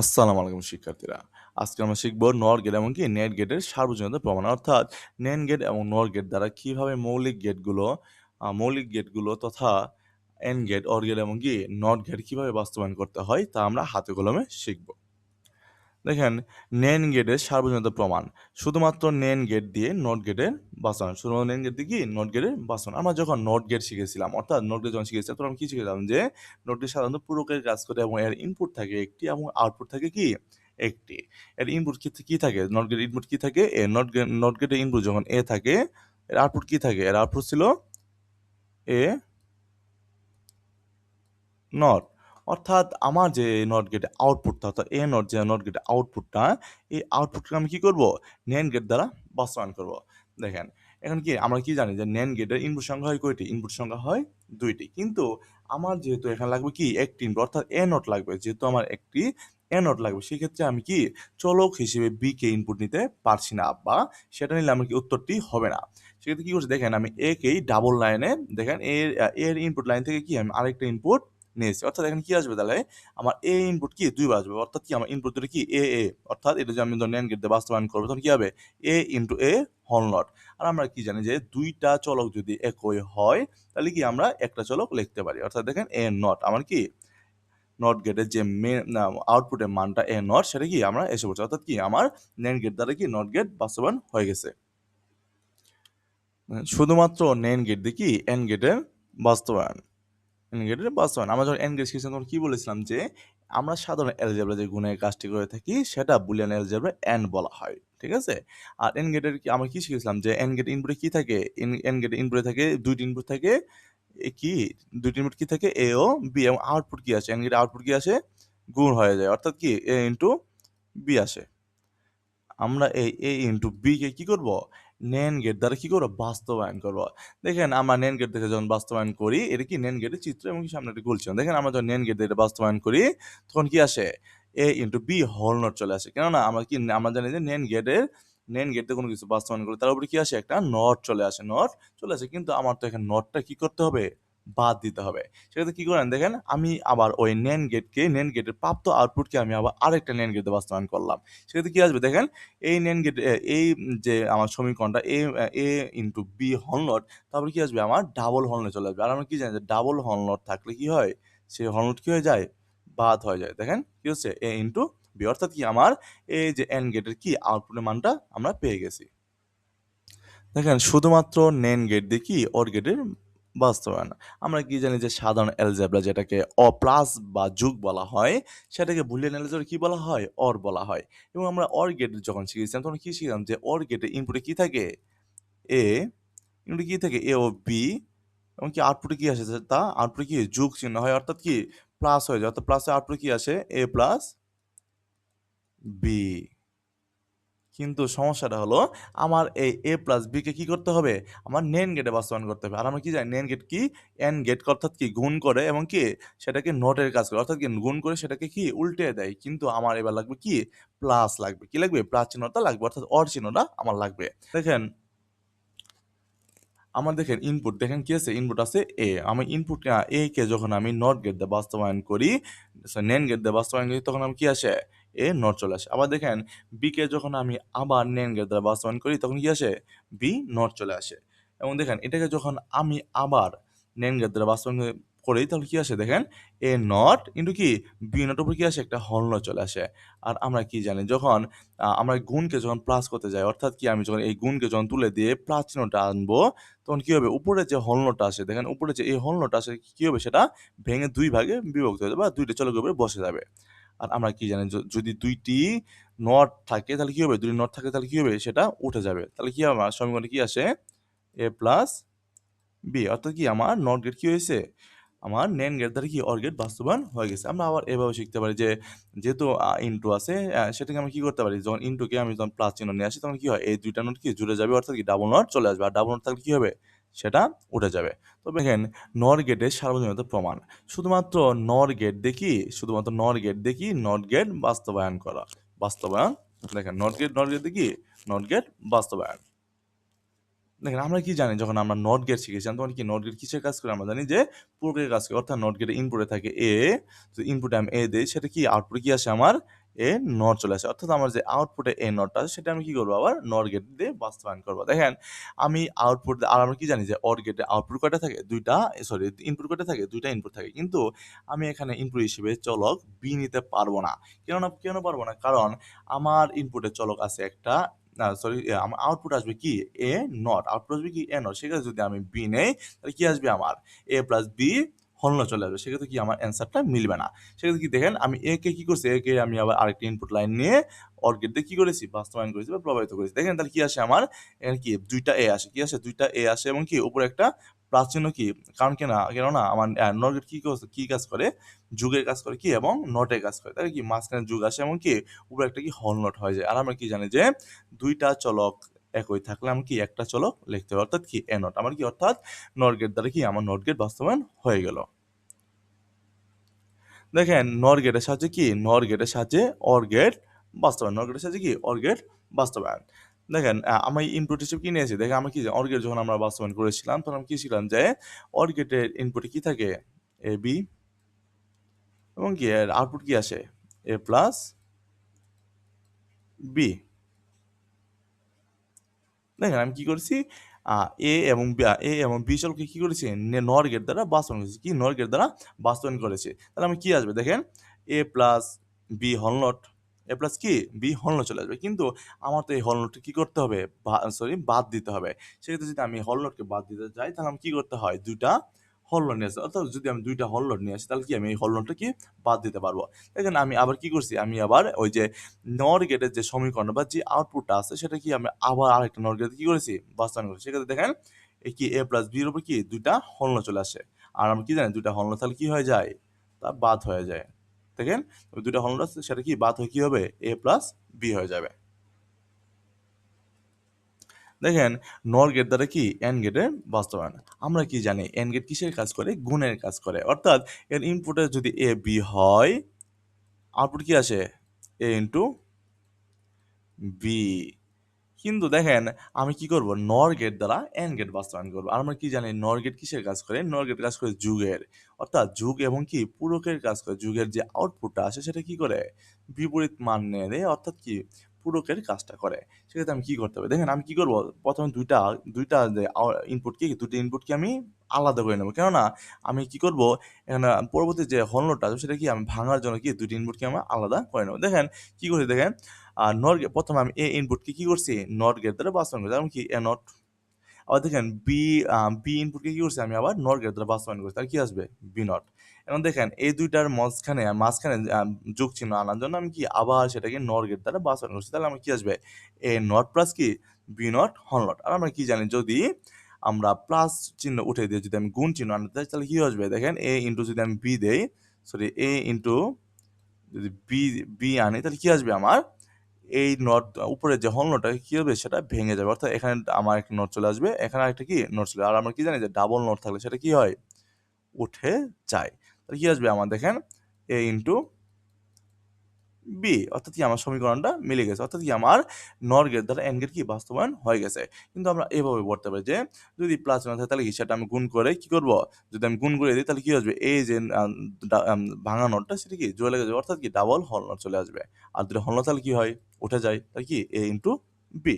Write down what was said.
আসসালামু আলাইকুম শিক্ষার্থীরা। আজকে আমরা শিখব নর গেট এবং নেট গেটের সার্বজনীনতা প্রমাণ। অর্থাৎ নেন গেট এবং নর গেট দ্বারা কিভাবে মৌলিক গেটগুলো তথা এন্ড গেট, অর গেট এবং নট গেট কিভাবে বাস্তবায়ন করতে হয় তা আমরা হাতে কলমে শিখব। দেখেন, নেন গেটের সার্বজনীনতা প্রমাণ। শুধুমাত্র নেন গেট দিয়ে নট গেটের বাস্তবায়ন। শুধুমাত্র নেন গেট দিয়ে নট গেটের বাস্তবায়ন। আমরা যখন নট গেট শিখেছিলাম, অর্থাৎ নট গেট যখন শিখেছিলাম তখন আমরা কি শিখেছিলাম যে নট গেট সাধারণত পূরকের কাজ করে এবং এর ইনপুট থাকে একটি এবং আউটপুট থাকে একটি। এর ইনপুট কি থাকে? নট গেটের ইনপুট কি থাকে? নট গেটের ইনপুট যখন এ থাকে, এর আউটপুট কি থাকে? এর আউটপুট ছিল এ নট। অর্থাৎ আমার যে নট গেটের আউটপুটটা, অর্থাৎ এ নট যে নট গেটের আউটপুটটা, এই আউটপুটকে আমি কি করব? NAND গেট দ্বারা বাস্তবায়ন করব। দেখেন, এখন আমরা কি জানি যে NAND গেটের ইনপুট সংখ্যা হয় কয়টি? ইনপুট সংখ্যা হয় ২ টি। কিন্তু আমার যেহেতু এখানে লাগবে একটি ইনপুট, অর্থাৎ এ নট লাগবে। যেহেতু আমার একটি এ নট লাগবে, সেক্ষেত্রে আমি চলক হিসেবে বি কে ইনপুট নিতে পারছি না, বা সেটা নিলে আমার উত্তরটি হবে না। সেক্ষেত্রে কি করছি? দেখেন, আমি এ কেই ডাবল লাইনে, দেখেন এর ইনপুট লাইন থেকে আমি আরেকটা ইনপুট নিয়েছি। অর্থাৎ এখানে কি আসবে তাহলে? আমার এ ইনপুট ২ বার আসবে। অর্থাৎ আমার ইনপুট দুটো এ। অর্থাৎ এটা যদি আমি NAND গেট দিয়ে বাস্তবায়ন করব, তখন কি হবে? এ ইনটু এ হোল নট। আর আমরা কি জানি যে ২ টা চলক যদি একই হয়, তাহলে আমরা একটা চলক লিখতে পারি। অর্থাৎ দেখেন, এ নট আমার নট গেটের যে আউটপুটের মানটা এ নট, সেটা আমরা এসে পড়ছে। অর্থাৎ আমার NAND গেট দ্বারা নট গেট বাস্তবায়ন হয়ে গেছে। শুধুমাত্র NAND গেট দিয়ে AND গেটের বাস্তবায়ন। এন্ড গেটের বাস্তবায়ন। আমরা যখন এন্ড গেট শিখেছিলাম তখন কি বলেছিলাম যে আমরা সাধারণ অ্যালজেব্রা যে গুণের কাজটি করে থাকি সেটা বুলিয়ান অ্যালজেব্রা এন্ড বলা হয়। ঠিক আছে? আর এন্ড গেটের আমরা কি শিখেছিলাম যে এন্ড গেট ইনপুটে কি থাকে? এন্ড গেটের ইনপুটে থাকে ২টি ইনপুট থাকে। এ কি ২টি ইনপুট কি থাকে? এ ও বি, এবং আউটপুট কি আসে? এন্ড গেটের আউটপুট কি আসে? গুণ হয়ে যায়। অর্থাৎ এ ইনটু বি আসে। আমরা এই a ইনটু b কে কি করব? NAND গেট দ্বারা কি করব? বাস্তবায়ন করব। দেখেন, আমরা NAND গেট থেকে যখন বাস্তবায়ন করি, এটা NAND গেটের চিত্র এবং সামনে একটা গোল চিহ্ন। দেখেন, আমরা যখন NAND গেট দিয়ে এটা বাস্তবায়ন করি, তখন কি আসে? a into b whole not চলে আসে। কেননা আমরা জানি যে NAND গেট দিয়ে কোনো কিছু বাস্তবায়ন করলে তার উপরে কি আসে? একটা নট চলে আসে। নট চলে আসে। কিন্তু আমার তো এখানে নটটা কি করতে হবে? বাদ দিতে হবে। সেক্ষেত্রে কি করেন দেখেন, আমি আবার ওই NAND গেটের প্রাপ্ত আউটপুটকে আমি আবার আরেকটা NAND গেটে বাস্তবায়ন করলাম। সেক্ষেত্রে কি আসবে দেখেন, এই NAND গেট এই যে আমার সমীকরণটা এ ইনটু বি হোল নট, তারপরে কি আসবে? আমার ডাবল হোল নট চলে আসবে। আর আমরা কি জানি যে ডাবল হোল নট থাকলে কি হয়? সেই হোল নট কি হয়ে যায়? বাদ হয়ে যায়। দেখেন কি হচ্ছে? এ ইনটু বি। অর্থাৎ আমার এই যে এন্ড গেটের আউটপুটের মানটা আমরা পেয়ে গেছি। দেখেন, শুধুমাত্র NAND গেট দিয়ে OR গেটের বাস্তবায়ন। আমরা কি জানি যে সাধারণ অ্যালজেব্রা যেটাকে প্লাস বা যোগ বলা হয়, সেটাকে বুলিয়ান অ্যালজেব্রা কি বলা হয়? OR বলা হয়। এবং আমরা OR গেট যখন শিখেছিলাম তখন কি শিখলাম যে OR গেটের ইনপুটে কি থাকে? এ, ইনপুটে কি থাকে? এ ও বি, এবং আউটপুটে কি আসে? তা আউটপুটে যোগ চিহ্ন হয়, অর্থাৎ প্লাস হয়ে যায়। অর্থাৎ প্লাসের আউটপুটে কি আসে? এ প্লাস বি। কিন্তু সমস্যাটা হলো, আমার এই a প্লাস b কে কি করতে হবে? আমার NAND গেটে বাস্তবায়ন করতে হবে। আর আমরা কি জানি NAND গেট AND গেট অর্থাৎ গুণ করে এবং সেটাকে নটের কাজ করে। অর্থাৎ গুণ করে সেটাকে উল্টে দেয়। কিন্তু আমার এবার লাগবে প্লাস লাগবে। কি লাগবে? প্লাস চিহ্নটা লাগবে, অর্থাৎ OR চিহ্নটা আমার লাগবে। দেখেন, দেখেন ইনপুট, দেখেন কি আছে? ইনপুট আছে এ। আমি ইনপুট এ কে যখন আমি নট গেট দিয়ে বাস্তবায়ন করি, NAND গেট দিয়ে বাস্তবায়ন করি, তখন কি আসে? এ নট চলে আসে। আবার দেখেন, বি কে যখন আমি আবার NAND গেট দ্বারা বাস্তবায়ন করি, তখন কি আসে? বি নট চলে আসে। এবং দেখেন, এটাকে যখন আমি আবার NAND গেট দ্বারা বাস্তবায়ন করি, তাহলে কি আসে? দেখেন, এ নট ইনটু বি নটের উপর কি আসে? একটা হল নট চলে আসে। আর আমরা কি জানি, যখন আমরা গুণকে যখন প্লাস করতে যাই, অর্থাৎ আমি যখন এই গুণকে যখন তুলে দিয়ে প্লাস চিহ্নটা আনবো, তখন কি হবে? উপরে যে হোল নোটটা আসে, দেখেন উপরে যে এই হোল নোটটা আসে, কি হবে? সেটা ভেঙে ২ ভাগে বিভক্ত হয়ে যাবে, বা ২ টা চলকের উপরে বসে যাবে। আর আমরা কি জানি, যদি ২ টি নট থাকে তাহলে কি হবে? ২ টি নট থাকে তাহলে কি হবে? সেটা উঠে যাবে। তাহলে কি হবে? আমার সমীকরণে কি আসে? a plus B. অর্থাৎ আমার নট গেট কি হয়েছে? আমার NAND গেট দ্বারা OR গেট বাস্তবায়ন হয়ে গেছে। আমরা আবার এভাবে শিখতে পারি যে যেহেতু ইনটু আছে, সেটাকে আমরা কি করতে পারি? যখন ইনটুকে আমি যখন প্লাস চিহ্ন নিয়ে আসি, তখন কি হয়? এই ২ টা নোট জুড়ে যাবে, অর্থাৎ ডাবল নট চলে আসবে। আর ডাবল নট থাকলে কি হবে? সেটা উঠে যাবে। তবে দেখেন, NOR গেটের সার্বজনীনতা প্রমাণ। শুধুমাত্র NOR গেট দিয়ে নট গেট বাস্তবায়ন করা। বাস্তবায়ন, দেখেন নট গেট দিয়ে নট গেট বাস্তবায়ন। দেখেন, আমরা কি জানি, যখন আমরা নট গেট শিখেছিলাম তখন নট গেট কিসের কাজ করে? আমরা জানি যে পূরকের কাজ করে। অর্থাৎ নট গেটের ইনপুটে থাকে এ, তো ইনপুটে আমি এ দেই, সেটা আউটপুটে কি আসে? আমার এ নট চলে আসে। অর্থাৎ আমার যে আউটপুটে এ নটটা আছে সেটা আমি কি করব আবার নট গেট দিয়ে বাস্তবায়ন করব। দেখেন আমি আউটপুট আর আমরা কি জানি যে অর গেটে আউটপুট কয়টা থাকে? ২ টা সরি ইনপুট কয়টা থাকে? ২ টা ইনপুট থাকে। কিন্তু আমি এখানে ইনপুট হিসেবে চলক বি নিতে পারব না। কেন পারব না? কারণ আমার ইনপুটের চলক আছে একটা সরি আমার আউটপুট আসবে কি? এ নট। আউটপুট আসবে কি? এ নট। সেক্ষেত্রে যদি আমি বি নেই তাহলে কি আসবে আমার? এ প্লাস বি হলনা চলে আসবে। সেক্ষেত্রে কি আমার অ্যান্সারটা মিলবে না। সেক্ষেত্রে কি দেখেন আমি এ কে কি করছি? এ কে আমি আবার আরেকটা ইনপুট লাইন নিয়ে অর গেট দিয়ে কি করেছি? বাস্তবায়ন করেছি বা প্রভাবিত করেছি। দেখেন তাহলে কি আসে আমার? এখানে কি ২ টা এ আসে। কি আসে? ২ টা এ আসে এবং কি উপরে একটা প্লাস চিহ্ন কি? কারণ কেননা আমার নট গেট কি কাজ করে? যুগের কাজ করে কি এবং নটের কাজ করে। তাহলে কি মাঝখানে যুগ আসে এবং কি উপরে একটা কি হল নট হয়ে যায়। আর আমরা কি জানি যে ২ টা চলক একই থাকলে আমি কি একটা চলক লিখতে পারি। অর্থাৎ কি এ নট। আমার কি অর্থাৎ নট গেট দ্বারা কি আমার নট গেট বাস্তবায়ন হয়ে গেল। দেখেন নর গেটের সাহায্যে কি নর গেটের সাহায্যে অর গেট বাস্তবায়ন নর গেটের সাহায্যে কি অর গেট বাস্তবায়ন দেখেন আমি ইনপুট হিসেবে কি নিয়েছি দেখেন আমরা কি অর গেট যখন আমরা বাস্তবায়ন করেছিলাম তখন আমি কি ছিলাম যে অর গেটের ইনপুটে কি থাকে এ বি এবং কি এর আউটপুট কি আসে এ প্লাস বি দেখেন আমি কি করেছি এ এবং বি চলকে কি করেছি নর গেট দ্বারা বাস্তবায়ন করেছি কি নর গেট দ্বারা বাস্তবায়ন করেছি তাহলে আমি কি আসবে দেখেন এ প্লাস বি হল নট এ প্লাস কি বি হল নট চলে আসবে কিন্তু আমার তো এই হল নটকে কি করতে হবে সরি বাদ দিতে হবে সেক্ষেত্রে যদি আমি হল নটকে বাদ দিতে যাই তাহলে আমি কি করতে হয় দুইটা হল নোট নিয়ে আসি অর্থাৎ যদি আমি দুইটা হল নোট নিয়ে আসি তাহলে কি আমি এই হল নোটটা কি বাদ দিতে পারবো দেখেন আমি আবার কি করছি আমি আবার ওই যে নর গেটের যে সমীকরণ বা যে আউটপুটটা আছে সেটা কি আমি আবার আরেকটা নর গেটে কি করেছি বাস্তবায়ন করেছি সেক্ষেত্রে দেখেন এই কি এ প্লাস বির উপর কি দুইটা হলন চলে আসে আর আমি কি জানি দুইটা হলন তাহলে কি হয়ে যায় তা বাদ হয়ে যায় দেখেন ওই দুইটা হলন আছে সেটা কি বাদ হয়ে কি হবে এ প্লাস বি হয়ে যাবে দেখেন নর গেট দ্বারা কি এন গেটের বাস্তবায়ন আমরা কি জানি এন গেট কিসের কাজ করে গুণের কাজ করে অর্থাৎ এর ইনপুটে যদি এ বি হয় আউটপুট কি আসে এ ইন্টু বি কিন্তু দেখেন আমি কি করব নর গেট দ্বারা এন্ড গেট বাস্তবায়ন করব আর আমরা কি জানি নর গেট কিসের কাজ করে নর গেট কাজ করে যুগের অর্থাৎ যুগ এবং কি পূরকের কাজ করে যুগের যে আউটপুটটা আসে সেটা কি করে বিপরীত মান নিয়ে দেয় অর্থাৎ কি পূরকের কাজটা করে সেক্ষেত্রে আমি কি করতে হবে দেখেন আমি কি করব প্রথমে দুইটা দুইটা যে ইনপুট কি দুটো ইনপুটকে আমি আলাদা করে নেবো কেননা আমি কি করব এখানে পরবর্তী যে হলনোটা আছে সেটা কি আমি ভাঙার জন্য কি দুটি ইনপুটকে আমি আলাদা করে নেবো দেখেন কি করি দেখেন আর নর প্রথমে আমি এ ইনপুটকে কি করছি নট গেট দ্বারা বাস্তবায়ন করছি যেমন কি এ নট আবার দেখেন বি ইনপুটকে কি করছি আমি আবার নট গেট দ্বারা বাস্তবায়ন করছি তাহলে কি আসবে বি নট এখন দেখেন এই দুইটার মাঝখানে যোগ চিহ্ন আনার জন্য আমি কি আবার সেটাকে নট গেট দ্বারা বাস্তবায়ন করছি তাহলে আমার কি আসবে এ নট প্লাস কি বি নট হল নট আর আমরা কি জানি যদি আমরা প্লাস চিহ্ন উঠে দিয়ে যদি আমি গুণ চিহ্ন আনতে চাই তাহলে কি আসবে দেখেন এ ইন্টু যদি আমি বি দেই সরি এ ইন্টু যদি বি আনি তাহলে কি আসবে আমার এই নট উপরে যে হোল নোটটা কি হবে সেটা ভেঙে যাবে অর্থাৎ এখানে আমার একটা নোট চলে আসবে এখানে একটা কি নোট চলে আর আমরা কি জানি যে ডাবল নোট থাকলে সেটা কি হয় উঠে যায় তাহলে কি আসবে আমার দেখেন এ ইন্টু বি অর্থাৎ কি আমার সমীকরণটা মিলে গেছে অর্থাৎ কি আমার নর গেট দ্বারা এন গেট কি বাস্তবায়ন হয়ে গেছে কিন্তু আমরা এভাবে বলতে পারি যে যদি প্লাস না থাকে তাহলে কি সেটা আমি গুণ করে কি করব যদি আমি গুণ করে দিই তাহলে কি আসবে এই যে ভাঙা নোটটা সেটা কি জোড়া লেগে যাবে অর্থাৎ কি ডাবল হল নোট চলে আসবে আর যদি হল নোট তাহলে কি হয় উঠে যায় তাহলে কি এ ইন্টু বি